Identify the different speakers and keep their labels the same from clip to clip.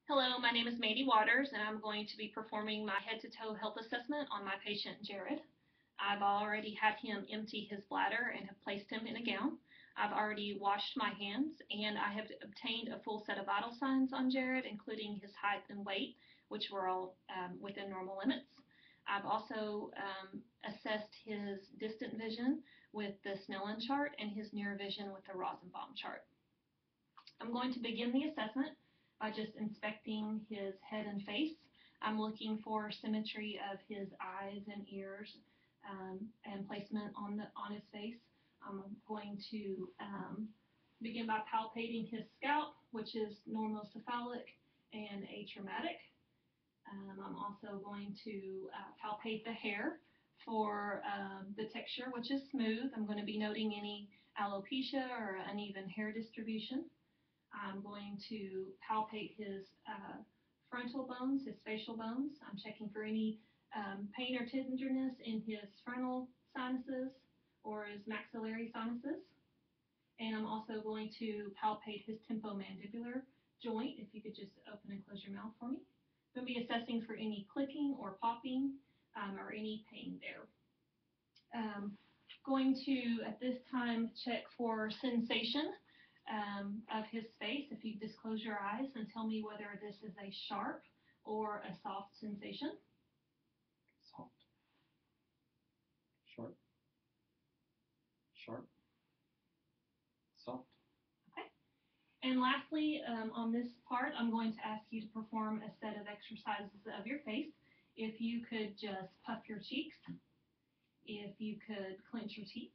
Speaker 1: Hello, my name is Mandy Waters, and I'm going to be performing my head-to-toe health assessment on my patient Jared. I've already had him empty his bladder and have placed him in a gown. I've already washed my hands, and I have obtained a full set of vital signs on Jared, including his height and weight, which were all within normal limits. I've also assessed his distant vision with the Snellen chart and his near vision with the Rosenbaum chart. I'm going to begin the assessment by just inspecting his head and face. I'm looking for symmetry of his eyes and ears and placement on his face. I'm going to begin by palpating his scalp, which is normocephalic and atraumatic. I'm also going to palpate the hair for the texture, which is smooth. I'm going to be noting any alopecia or uneven hair distribution. I'm going to palpate his frontal bones, his facial bones. I'm checking for any pain or tenderness in his frontal sinuses or his maxillary sinuses. And I'm also going to palpate his temporomandibular joint. If you could just open and close your mouth for me. I'm going to be assessing for any clicking or popping or any pain there. Going to, at this time, check for sensation of his face. If you just close your eyes and tell me whether this is a sharp or a soft sensation.
Speaker 2: Soft. Sharp. Sharp. Soft.
Speaker 1: Okay. And lastly, on this part, I'm going to ask you to perform a set of exercises of your face. If you could just puff your cheeks, if you could clench your teeth,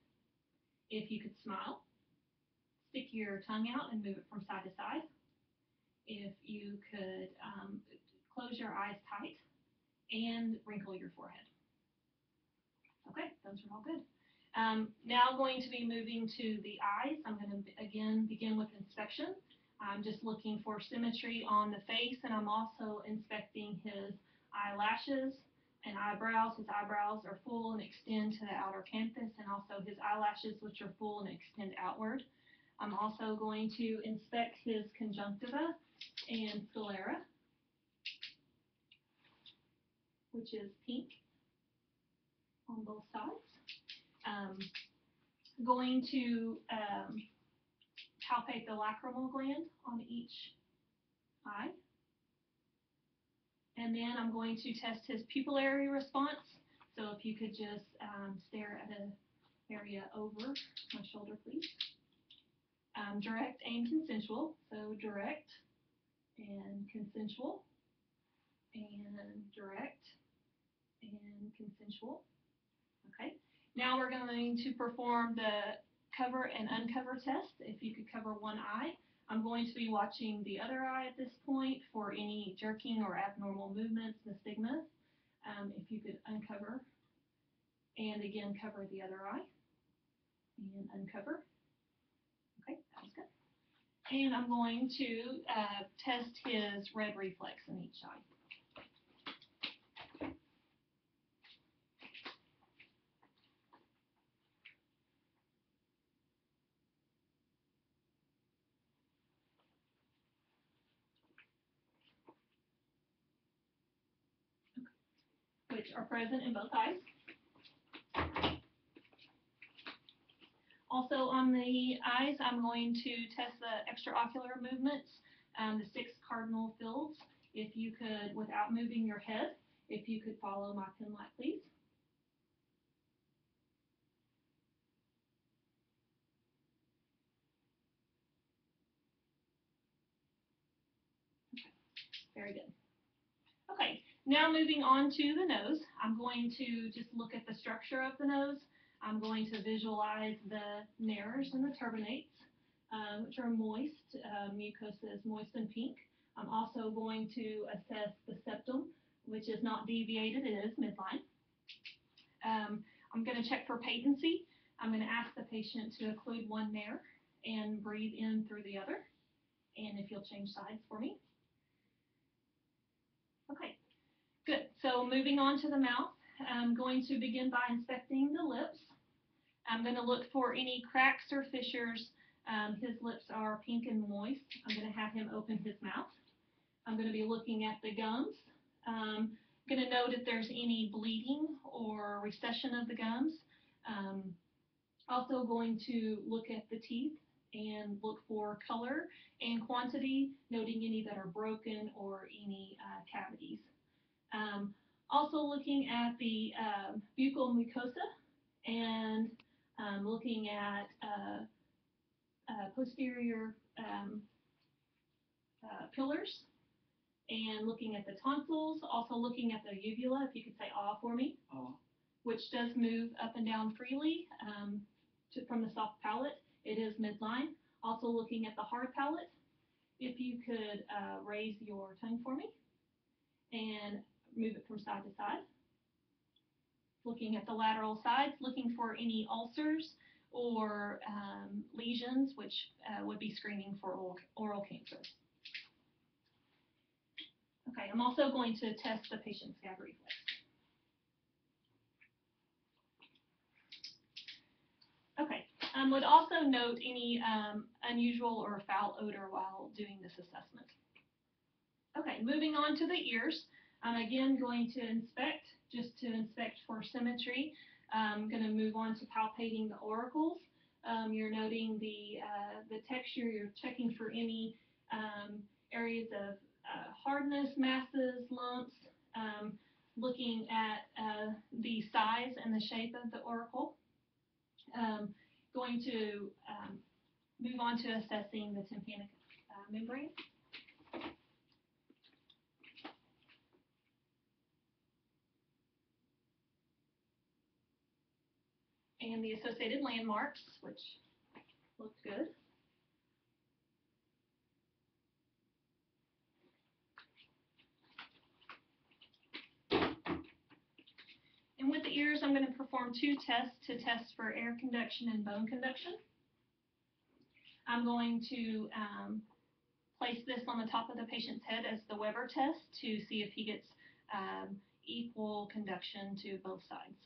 Speaker 1: if you could smile, stick your tongue out and move it from side to side. If you could close your eyes tight and wrinkle your forehead. Okay, those are all good. Now going to be moving to the eyes. I'm going to again begin with inspection. I'm just looking for symmetry on the face, and I'm also inspecting his eyelashes and eyebrows. His eyebrows are full and extend to the outer canthus, and also his eyelashes, which are full and extend outward. I'm also going to inspect his conjunctiva and sclera, which is pink on both sides. Going to palpate the lacrimal gland on each eye. And then I'm going to test his pupillary response. So if you could just stare at an area over my shoulder, please. Direct and consensual, so direct and consensual, and direct and consensual. Okay, now we're going to perform the cover and uncover test. If you could cover one eye, I'm going to be watching the other eye at this point for any jerking or abnormal movements, nystagmus. If you could uncover and again cover the other eye and uncover. Okay, that was good. And I'm going to test his red reflex in each eye. Okay. Which are present in both eyes. Also on the eyes, I'm going to test the extraocular movements, the 6 cardinal fields. If you could, without moving your head, if you could follow my pen light, please. Okay, very good. Okay, now moving on to the nose, I'm going to just look at the structure of the nose. I'm going to visualize the nares and the turbinates, which are moist. Mucosa is moist and pink. I'm also going to assess the septum, which is not deviated, it is midline. I'm going to check for patency. I'm going to ask the patient to occlude one nare and breathe in through the other. And if you'll change sides for me. Okay, good. So moving on to the mouth, I'm going to begin by inspecting the lips. I'm going to look for any cracks or fissures. His lips are pink and moist. I'm going to have him open his mouth. I'm going going to be looking at the gums. Going to note if there's any bleeding or recession of the gums. Also going to look at the teeth and look for color and quantity, noting any that are broken or any cavities. Also looking at the buccal mucosa and looking at posterior pillars and looking at the tonsils, also looking at the uvula, if you could say ah for me, which does move up and down freely from the soft palate. It is midline. Also looking at the hard palate, if you could raise your tongue for me and move it from side to side. Looking at the lateral sides, looking for any ulcers or lesions, which would be screening for oral cancer. Okay, I'm also going to test the patient's gag reflex. Okay, would also note any unusual or foul odor while doing this assessment. Okay, moving on to the ears. I'm again going to inspect, just to inspect for symmetry. I'm going to move on to palpating the auricles. You're noting the texture. You're checking for any areas of hardness, masses, lumps, looking at the size and the shape of the auricle. Going to move on to assessing the tympanic membrane. And the associated landmarks, which looked good. And with the ears, I'm going to perform two tests to test for air conduction and bone conduction. I'm going to place this on the top of the patient's head as the Weber test to see if he gets equal conduction to both sides.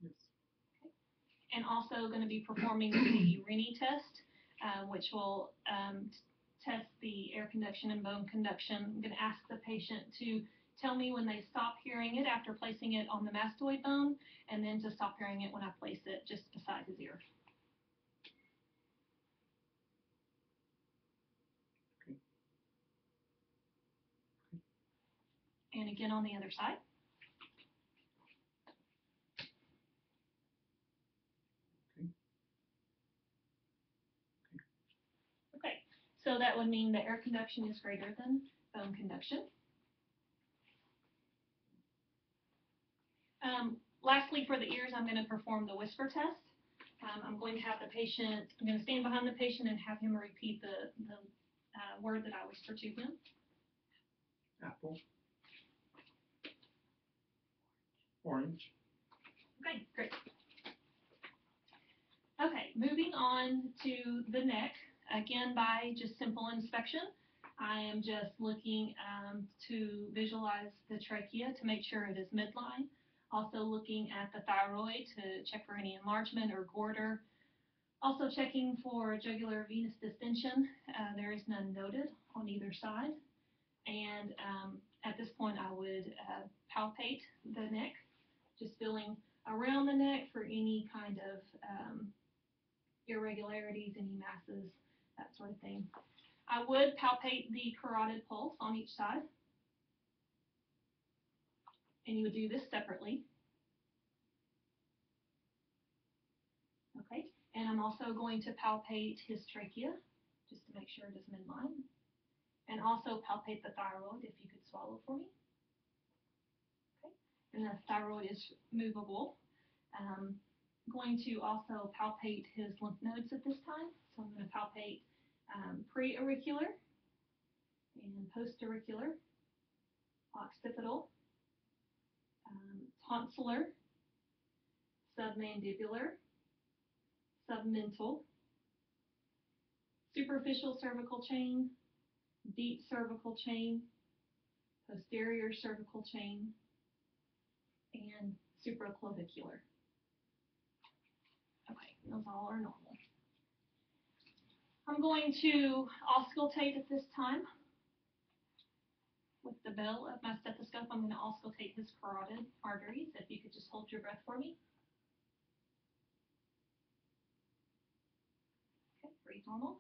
Speaker 2: Yes.
Speaker 1: Okay. And also going to be performing the Rennie test, which will test the air conduction and bone conduction. I'm going to ask the patient to tell me when they stop hearing it after placing it on the mastoid bone, and then to stop hearing it when I place it just beside his ear.
Speaker 2: Okay.
Speaker 1: And again on the other side. Okay, so that would mean the air conduction is greater than bone conduction. Lastly, for the ears, I'm going to perform the whisper test. I'm going to have the patient, I'm going to stand behind the patient and have him repeat the word that I whisper to him.
Speaker 2: Apple. Orange.
Speaker 1: Okay, great. Okay, moving on to the neck. Again, by just simple inspection, I am just looking to visualize the trachea to make sure it is midline. Also looking at the thyroid to check for any enlargement or goiter. Also checking for jugular venous distension. There is none noted on either side. And at this point, I would palpate the neck, just feeling around the neck for any kind of irregularities, any masses, that sort of thing. I would palpate the carotid pulse on each side. And you would do this separately. Okay, and I'm also going to palpate his trachea, just to make sure it is midline. And also palpate the thyroid, if you could swallow for me. Okay, and the thyroid is movable. Going to also palpate his lymph nodes at this time. So I'm going to palpate pre-auricular and post-auricular, occipital, tonsillar, submandibular, submental, superficial cervical chain, deep cervical chain, posterior cervical chain, and supraclavicular. Okay, those all are normal. I'm I'm going to auscultate at this time. With the bell of my stethoscope, I'm going to auscultate his carotid arteries. If you could just hold your breath for me. Okay, breathe normal.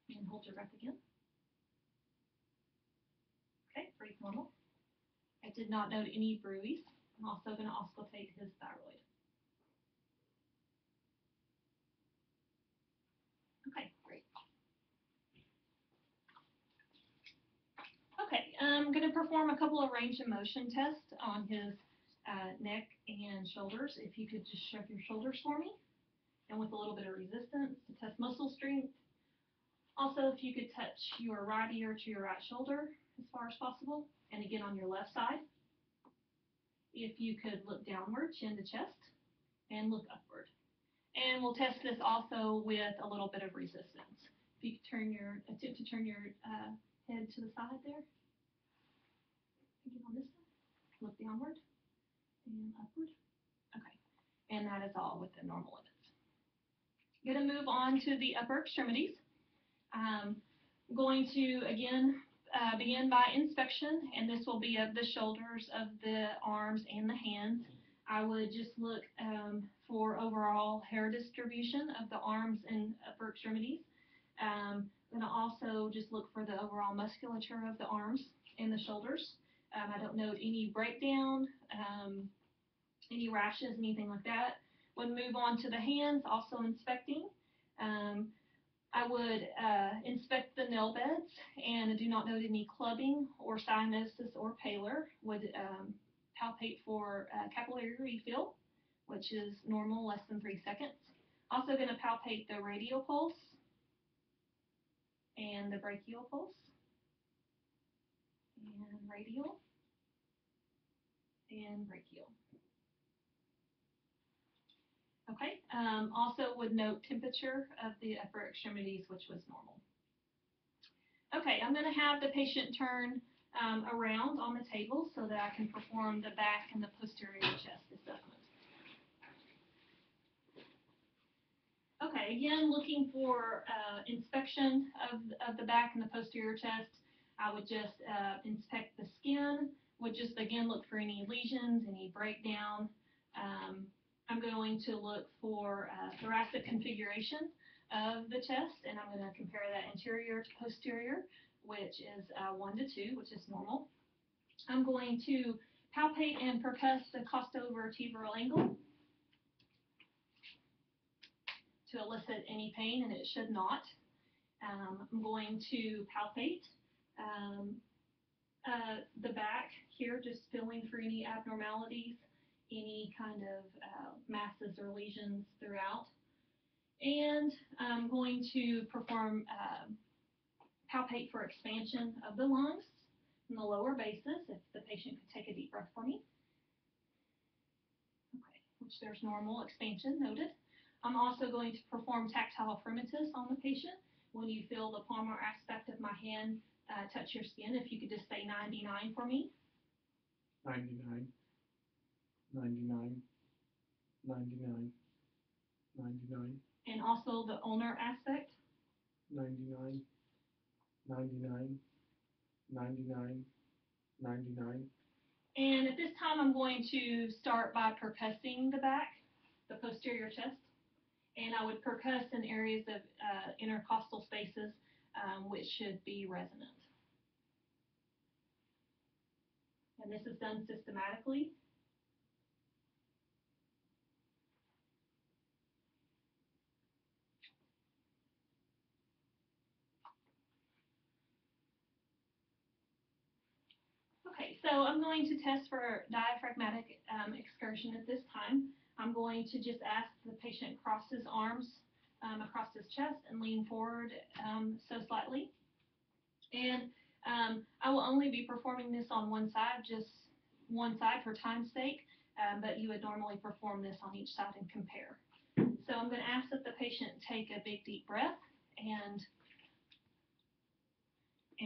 Speaker 1: And hold your breath again. Okay, breathe normal. I did not note any bruise. I'm also going to auscultate his thyroid. Okay, great. Okay, I'm going to perform a couple of range of motion tests on his neck and shoulders. If you could just shrug your shoulders for me, and with a little bit of resistance to test muscle strength. Also, if you could touch your right ear to your right shoulder as far as possible, and again on your left side. If you could look downward, chin to chest, and look upward. And we'll test this also with a little bit of resistance. If you could attempt to turn your head to the side there. Again on this side, look downward and upward. Okay, and that is all within normal limits. I'm going to move on to the upper extremities. I'm going to, again, begin by inspection, and this will be of the shoulders, of the arms, and the hands. I would just look for overall hair distribution of the arms and upper extremities. I'm going to also just look for the overall musculature of the arms and the shoulders. I don't note any breakdown, any rashes, anything like that. Would move on to the hands, also inspecting. I would inspect the nail beds, and I do not note any clubbing or cyanosis or pallor. Would palpate for capillary refill, which is normal, less than 3 seconds. Also going to palpate the radial pulse and the brachial pulse, and radial and brachial. Okay, also would note temperature of the upper extremities, which was normal. Okay, I'm going to have the patient turn around on the table so that I can perform the back and the posterior chest assessment. Okay, again, looking for inspection of the back and the posterior chest. I would just inspect the skin, would just again look for any lesions, any breakdown. I'm going to look for thoracic configuration of the chest, and I'm going to compare that anterior to posterior, which is 1 to 2, which is normal. I'm going to palpate and percuss the costovertebral angle to elicit any pain, and it should not. I'm going to palpate the back here, just feeling for any abnormalities, any kind of masses or lesions throughout. And I'm going to perform palpate for expansion of the lungs in the lower bases, if the patient could take a deep breath for me. Okay, which there's normal expansion noted. I'm also going to perform tactile fremitus on the patient. When you feel the palmar aspect of my hand touch your skin, if you could just say 99 for me.
Speaker 2: 99, 99, 99, 99.
Speaker 1: And also the ulnar aspect.
Speaker 2: 99, 99, 99, 99.
Speaker 1: And at this time, I'm going to start by percussing the back, the posterior chest. And I would percuss in areas of intercostal spaces, which should be resonant. And this is done systematically. Okay, so I'm going to test for diaphragmatic excursion at this time. I'm going to just ask the patient cross his arms across his chest and lean forward so slightly. And I will only be performing this on one side, just one side for time's sake, but you would normally perform this on each side and compare. So I'm going to ask that the patient take a big deep breath, and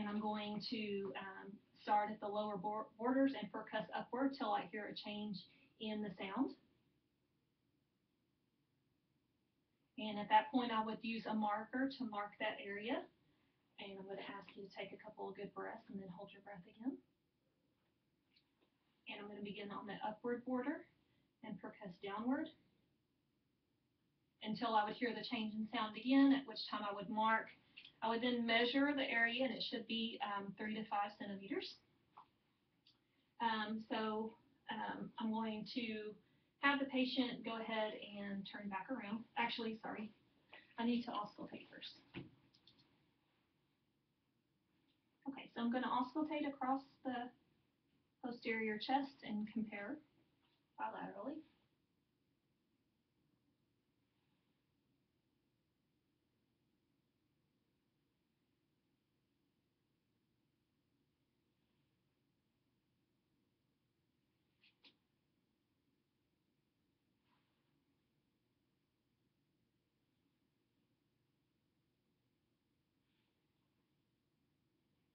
Speaker 1: I'm going to start at the lower borders and percuss upward till I hear a change in the sound. And at that point, I would use a marker to mark that area. And I'm going to ask you to take a couple of good breaths and then hold your breath again. And I'm going to begin on the upward border and percuss downward until I would hear the change in sound again, at which time I would mark. I would then measure the area, and it should be 3 to 5 centimeters. I'm going to have the patient go ahead and turn back around. Actually, sorry, I need to auscultate first. Okay, so I'm going to auscultate across the posterior chest and compare bilaterally.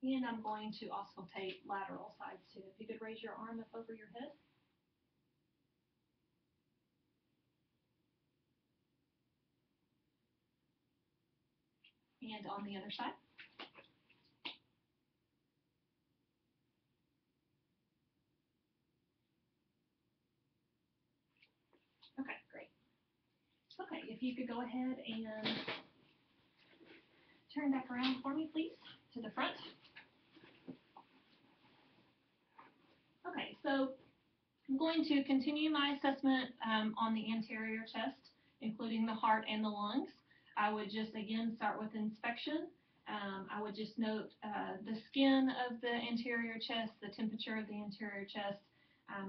Speaker 1: And I'm going to auscultate lateral sides too. If you could raise your arm up over your head. And on the other side. Okay, great. Okay, if you could go ahead and turn back around for me, please, to the front. Okay, so I'm going to continue my assessment on the anterior chest, including the heart and the lungs. I would just, again, start with inspection. I would just note the skin of the anterior chest, the temperature of the anterior chest.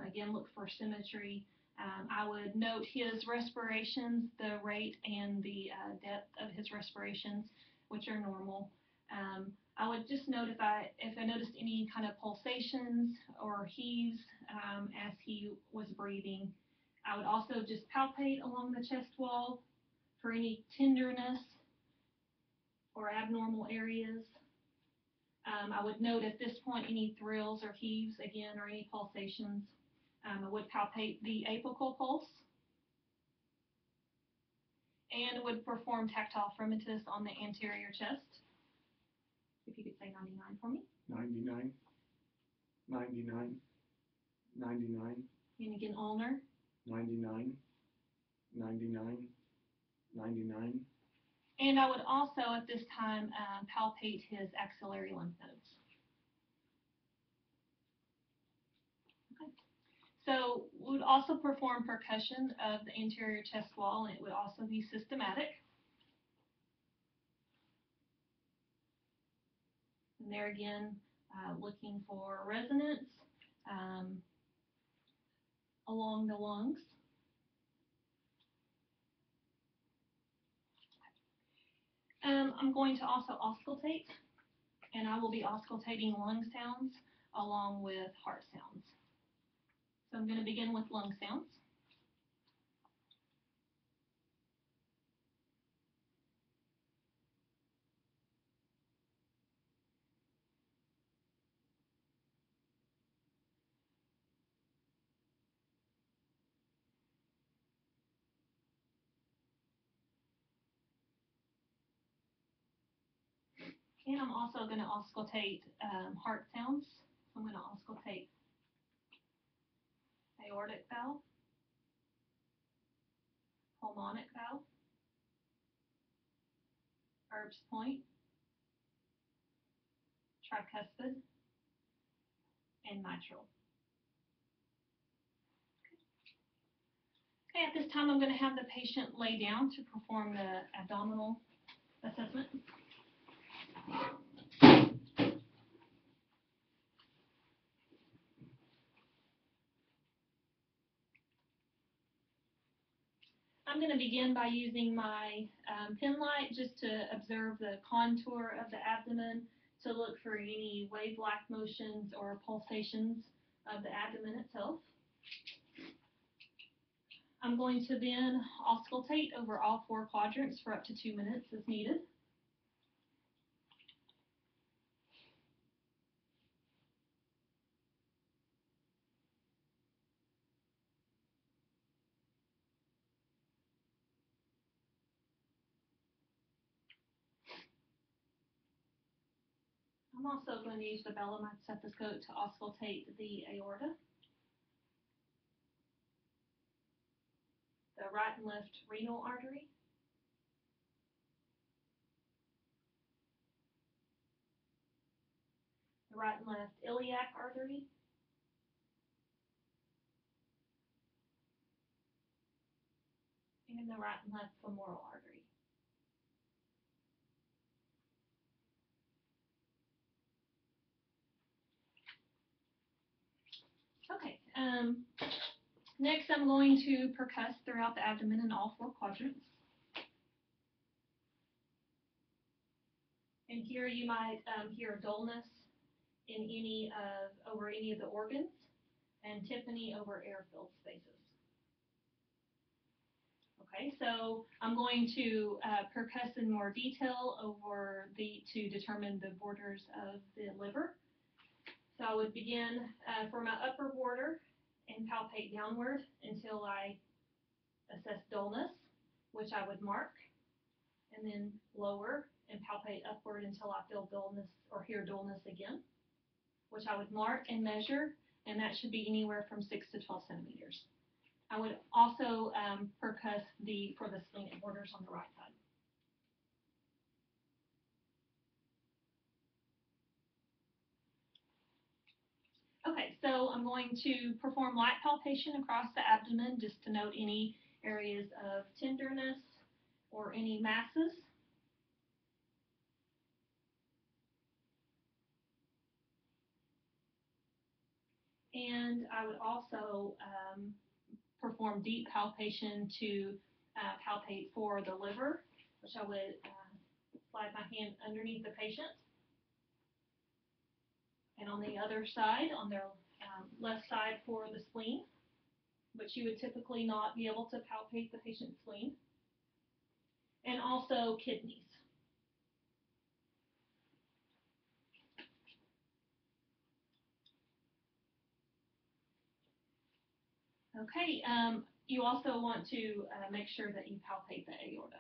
Speaker 1: Again, look for symmetry. I would note his respirations, the rate and the depth of his respirations, which are normal. I would just note if I noticed any kind of pulsations or heaves as he was breathing. I would also just palpate along the chest wall for any tenderness or abnormal areas. I would note at this point any thrills or heaves again or any pulsations. I would palpate the apical pulse and would perform tactile fremitus on the anterior chest. If you could say 99 for me.
Speaker 2: 99, 99, 99.
Speaker 1: And again, ulnar.
Speaker 2: 99, 99, 99.
Speaker 1: And I would also at this time palpate his axillary lymph nodes. Okay. So we would also perform percussion of the anterior chest wall, and it would also be systematic. And there again, looking for resonance along the lungs. I'm going to also auscultate, and I will be auscultating lung sounds along with heart sounds. So I'm going to begin with lung sounds. And I'm also going to auscultate heart sounds. I'm going to auscultate aortic valve, pulmonic valve, Erb's point, tricuspid, and mitral. Okay, at this time I'm going to have the patient lay down to perform the abdominal assessment. I'm going to begin by using my pen light just to observe the contour of the abdomen, to look for any wave-like motions or pulsations of the abdomen itself. I'm going to then auscultate over all 4 quadrants for up to 2 minutes as needed. I'm also going to use the belemite stethoscope to auscultate the aorta, the right and left renal artery, the right and left iliac artery, and the right and left femoral artery. Okay, next I'm going to percuss throughout the abdomen in all 4 quadrants. And here you might hear dullness in over any of the organs, and timpani over air-filled spaces. Okay, so I'm going to percuss in more detail to determine the borders of the liver. So I would begin for my upper border and palpate downward until I assess dullness, which I would mark, and then lower and palpate upward until I feel dullness or hear dullness again, which I would mark and measure, and that should be anywhere from 6 to 12 centimeters. I would also percuss for the splenic borders on the right side. Okay, so I'm going to perform light palpation across the abdomen just to note any areas of tenderness or any masses. And I would also perform deep palpation to palpate for the liver, which I would slide my hand underneath the patient. And on the other side, on their left side for the spleen, which you would typically not be able to palpate the patient's spleen. And also kidneys. Okay, you also want to make sure that you palpate the aorta.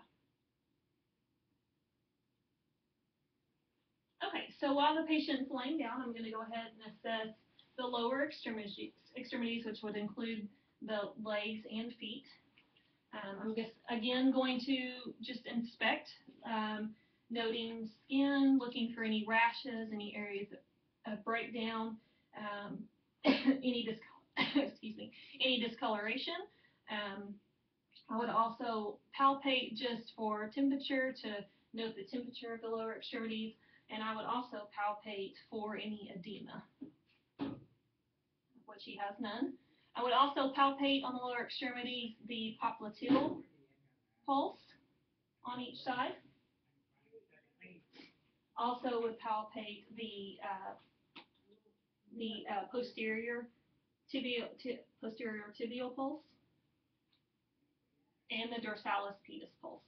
Speaker 1: Okay, so while the patient's laying down, I'm going to go ahead and assess the lower extremities, which would include the legs and feet. I'm just, again, going to just inspect, noting skin, looking for any rashes, any areas of breakdown, any discoloration. I would also palpate just for temperature to note the temperature of the lower extremities, and I would also palpate for any edema, which he has none. I would also palpate on the lower extremities the popliteal pulse on each side. Also would palpate the posterior tibial pulse and the dorsalis pedis pulse.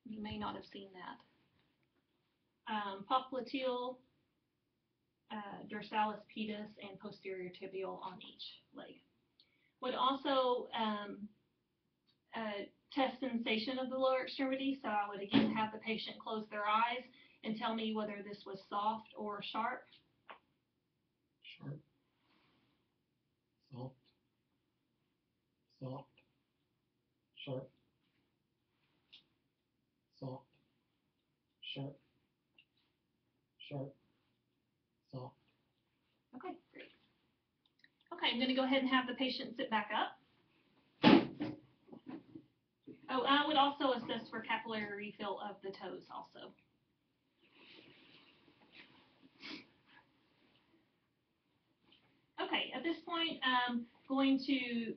Speaker 1: You may not have seen that. Popliteal, dorsalis pedis, and posterior tibial on each leg. Would also test sensation of the lower extremity, so I would again have the patient close their eyes and tell me whether this was soft or sharp.
Speaker 2: Sharp. Soft. Soft. Sharp. Soft. Sharp. Sharp. Soft.
Speaker 1: Okay, great. Okay, I'm going to go ahead and have the patient sit back up. Oh, I would also assess for capillary refill of the toes also. Okay, at this point, I'm going to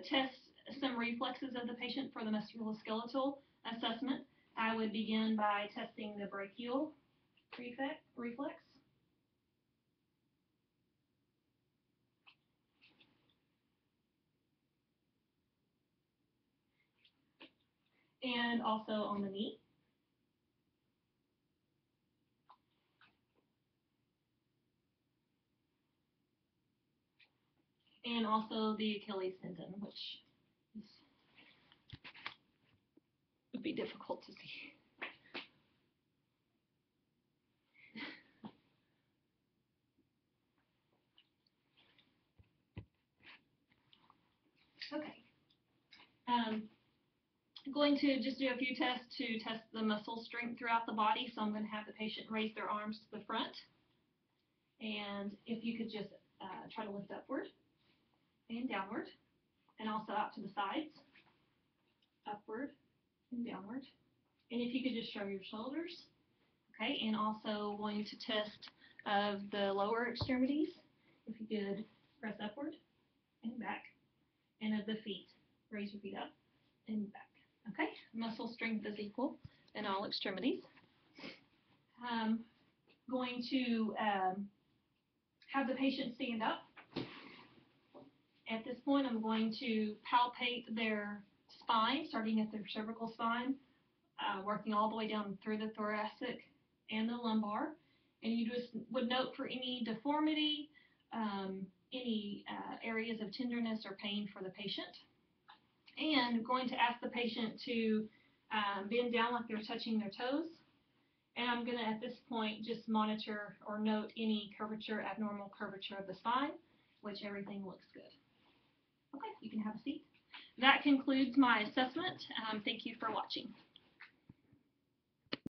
Speaker 1: test some reflexes of the patient for the musculoskeletal assessment. I would begin by testing the brachial reflex. And also on the knee. And also the Achilles tendon, which would be to see. Okay. I'm going to just do a few tests to test the muscle strength throughout the body. So I'm going to have the patient raise their arms to the front. And if you could just try to lift upward and downward, and also out to the sides, upward and downward. And if you could just show your shoulders. Okay, and also going to test of the lower extremities. If you could press upward and back, and of the feet, raise your feet up and back. Okay, muscle strength is equal in all extremities. Going to have the patient stand up. At this point, I'm going to palpate their spine, starting at their cervical spine, working all the way down through the thoracic and the lumbar. And you just would note for any deformity, any areas of tenderness or pain for the patient. And I'm going to ask the patient to bend down like they're touching their toes. And I'm going to, at this point, just monitor or note any curvature, abnormal curvature of the spine, which everything looks good. Okay, you can have a seat. That concludes my assessment. Thank you for watching.